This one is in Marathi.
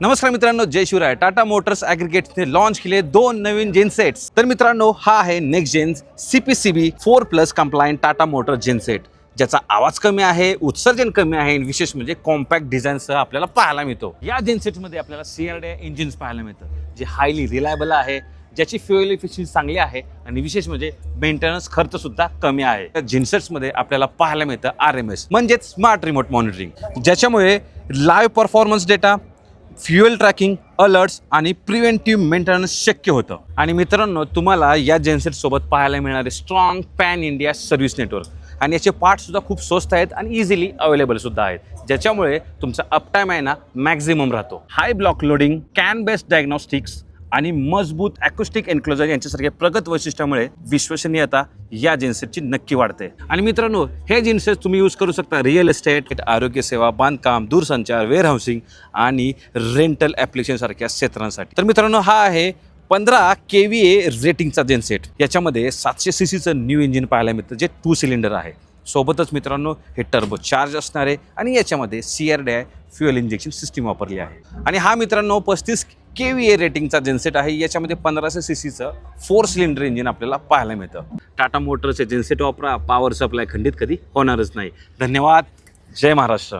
नमस्कार मित्रांनो, जय शिवराय. टाटा मोटर्स ॲग्रिगेट्सने लॉन्च केले दोन नवीन जेनसेट्स. तर मित्रांनो, हा आहे next gen CPCB 4+ compliant Tata motor genset, ज्याचा आवाज कमी आहे, उत्सर्जन कमी आहे, विशेष म्हणजे कॉम्पॅक्ट डिझाईनसह आपल्याला पाहायला मिळतो. या जेनसेटमध्ये आपल्याला CRDI इंजिन्स पाहायला मिळतं, जे हायली रिलायबल आहे, ज्याची फ्युएल इफिशियन्सी चांगली आहे आणि विशेष म्हणजे मेंटेनन्स खर्च सुद्धा कमी आहे. त्या जेनसेट्समध्ये आपल्याला पाहायला मिळतं RMS म्हणजेच स्मार्ट रिमोट मॉनिटरिंग, ज्याच्यामुळे live performance data, fuel tracking, alerts आणि प्रिव्हेंटिव्ह मेंटेनन्स शक्य होतं. आणि मित्रांनो, तुम्हाला या जेनसेट सोबत पाहायला मिळणारे strong pan India service network आणि याचे पार्ट्स सुद्धा खूप स्वस्त आहेत आणि इझिली अवेलेबल सुद्धा आहेत, ज्याच्यामुळे तुमचा अपटाईम आहे ना मॅक्झिमम राहतो. High block loading, can based diagnostics आणि मजबूत अॅक्युस्टिक एन्क्लोजर यांच्यासारख्या प्रगत वैशिष्ट्यामुळे विश्वसनीयता या जेनसेटची नक्की वाढते. आणि मित्रांनो, हे जेनसेट तुम्ही यूज करू शकता रिअल एस्टेट, आरोग्य सेवा, बांधकाम, दूरसंचार, वेअरहाऊसिंग आणि रेंटल ॲप्लिकेशन सारख्या क्षेत्रांसाठी. तर मित्रांनो, हा आहे 15 KVA रेटिंगचा जेनसेट. याच्यामध्ये 700 CCचं न्यू इंजिन पाहायला मिळतं, जे 2 सिलेंडर आहे. सोबतच मित्रांनो, हे टर्बो चार्ज असणार आहे आणि याच्यामध्ये CRDI फ्युएल इंजेक्शन सिस्टीम वापरली आहे. आणि हा मित्रांनो 35 KVA रेटिंगचा जेनसेट आहे. याच्यामध्ये 1500 CCचं 4 सिलेंडर इंजिन आपल्याला पाहायला मिळतं. टाटा मोटरचे जेनसेट वापरा, पॉवर सप्लाय खंडित कधी होणारच नाही. धन्यवाद. जय महाराष्ट्र.